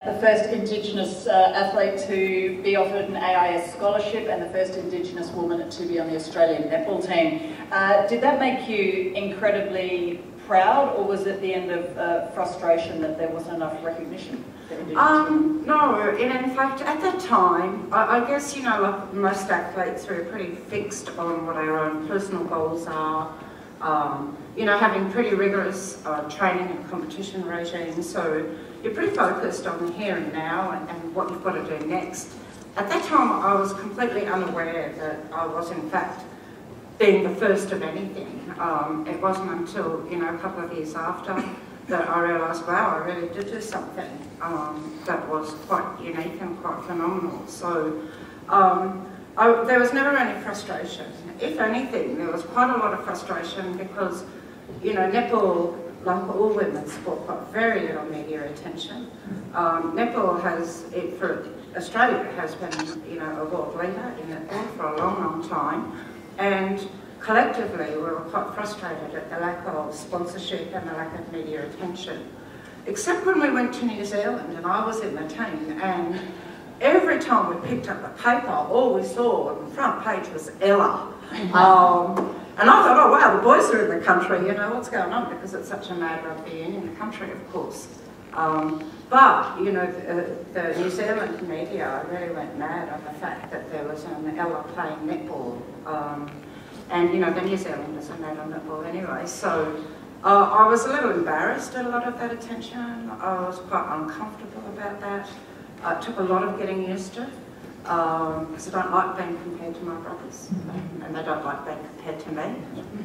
The first Indigenous athlete to be offered an AIS scholarship and the first Indigenous woman to be on the Australian netball team. Did that make you incredibly proud, or was it the end of frustration that there wasn't enough recognition for Indigenous women? No, in fact, at that time, I guess, you know, like most athletes, we're pretty fixed on what our own personal goals are. You know, having pretty rigorous training and competition regimes, so you're pretty focused on the here and now and what you've got to do next. At that time, I was completely unaware that I was, in fact, being the first of anything. It wasn't until, you know, a couple of years after that I realised, wow, I really did do something that was quite unique and quite phenomenal. So there was never any frustration. If anything, there was quite a lot of frustration because, you know, netball, like all women's sport, got very little media attention. Netball has, for Australia, has been, you know, a world leader in netball for a long, long time, and collectively we were quite frustrated at the lack of sponsorship and the lack of media attention. Except when we went to New Zealand and I was in the team, and every time we picked up the paper, all we saw on the front page was Ella. And I thought, oh wow, the boys are in the country, you know, what's going on? Because it's such a mad rugby union in the country, of course. But, you know, the New Zealand media really went mad on the fact that there was an Ella playing netball. And, you know, the New Zealanders are mad on netball anyway. So I was a little embarrassed at a lot of that attention. I was quite uncomfortable about that. It took a lot of getting used to. Because I don't like being compared to my brothers, and they don't like being compared to me.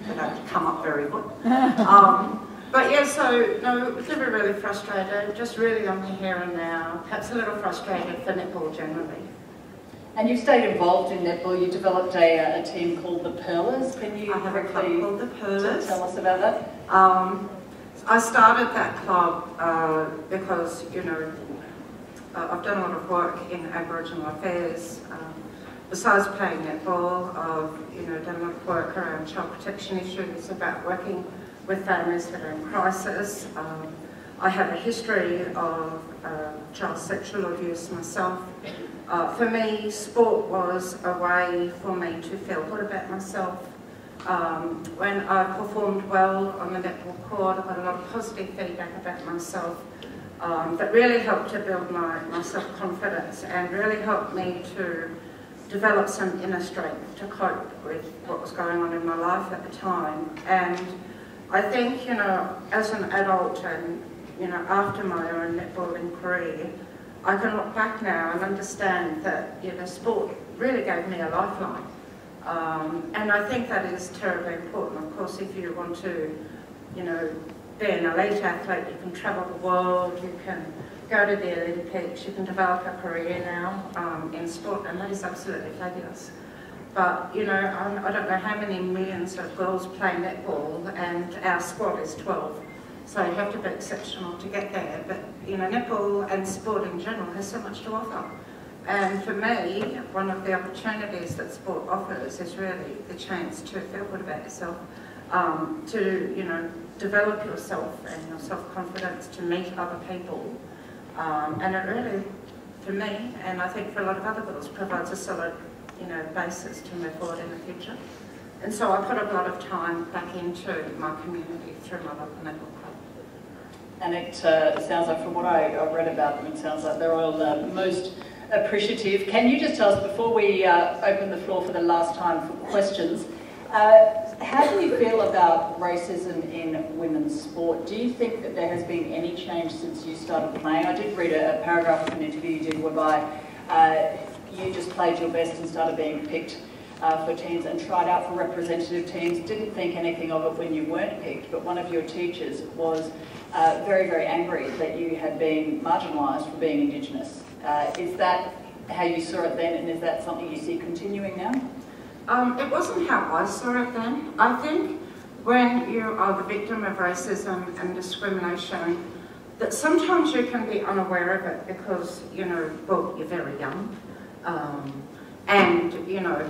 They don't come up very good. But yeah, so no, never really frustrated, just really on the here and now, perhaps a little frustrated for netball generally. And you've stayed involved in netball. You developed a team called the Pearlers. Can you I have a club called the Pearlers. Tell us about that? I started that club because, you know, I've done a lot of work in Aboriginal affairs. Besides playing netball, I've, you know, done a lot of work around child protection issues, about working with families that are in crisis. I have a history of child sexual abuse myself. For me, sport was a way for me to feel good about myself. When I performed well on the netball court, I got a lot of positive feedback about myself. That really helped to build my self-confidence and really helped me to develop some inner strength to cope with what was going on in my life at the time. And I think, you know, as an adult and, you know, after my own netballing career, I can look back now and understand that, you know, sport really gave me a lifeline. And I think that is terribly important. Of course, if you want to, you know, be an elite athlete, you can travel the world, you can go to the Olympics, you can develop a career now in sport, and that is absolutely fabulous. But, you know, I don't know how many millions of girls play netball, and our squad is 12. So you have to be exceptional to get there. But, you know, netball and sport in general has so much to offer. And for me, one of the opportunities that sport offers is really the chance to feel good about yourself, to, you know, develop yourself and your self-confidence, to meet other people. And it really, for me, and I think for a lot of other girls, provides a solid, you know, basis to move forward in the future. And so I put a lot of time back into my community through my local netball club. And it sounds like, from what I read about them, it sounds like they're all most appreciative. Can you just tell us, before we open the floor for the last time for questions, how do you feel about racism in women's sport? Do you think that there has been any change since you started playing? I did read a paragraph of an interview you did whereby you just played your best and started being picked for teams and tried out for representative teams. Didn't think anything of it when you weren't picked, but one of your teachers was very, very angry that you had been marginalised for being Indigenous. Is that how you saw it then, and is that something you see continuing now? It wasn't how I saw it then. I think when you are the victim of racism and discrimination, that sometimes you can be unaware of it because, you know, well, you're very young. And, you know,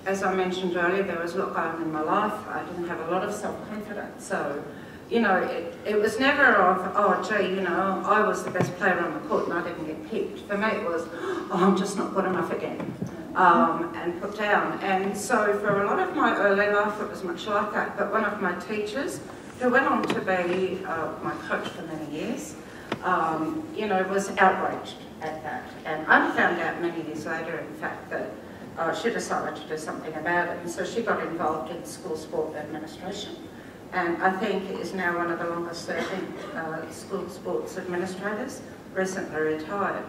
as I mentioned earlier, there was a lot going on in my life. I didn't have a lot of self-confidence. So, you know, it was never of, oh, gee, you know, I was the best player on the court and I didn't get picked. For me it was, oh, I'm just not good enough again, and put down. And so for a lot of my early life it was much like that, but one of my teachers, who went on to be my coach for many years, you know, was outraged at that. And I found out many years later, in fact, that she decided to do something about it. And so she got involved in school sport administration. And I think is now one of the longest serving school sports administrators, recently retired.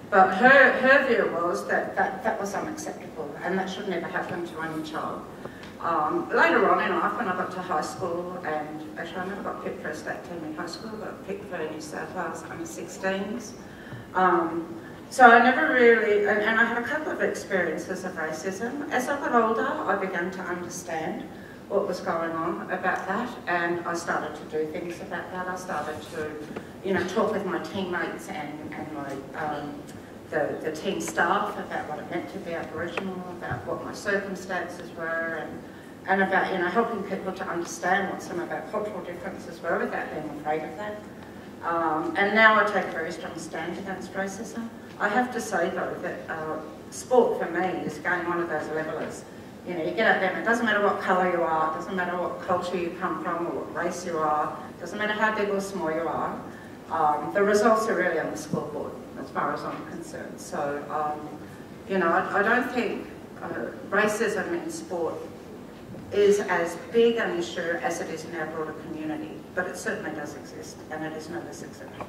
But her view was that that was unacceptable and that should never happen to any child. Later on in life, when I got to high school, and actually I never got picked for a state team in high school, but picked for New South Wales under-16s. So I never really, and I had a couple of experiences of racism. As I got older, I began to understand what was going on about that, and I started to do things about that. I started to, you know, talk with my teammates and my the team staff about what it meant to be Aboriginal, about what my circumstances were, and about, you know, helping people to understand what some of our cultural differences were without being afraid of that. And now I take a very strong stand against racism. I have to say though that sport for me is going one of those levelers. You know, you get out there and it doesn't matter what colour you are, it doesn't matter what culture you come from or what race you are, it doesn't matter how big or small you are, the results are really on the scoreboard as far as I'm concerned. So, you know, I don't think racism in sport is as big an issue as it is in our broader community, but it certainly does exist and it is no less acceptable.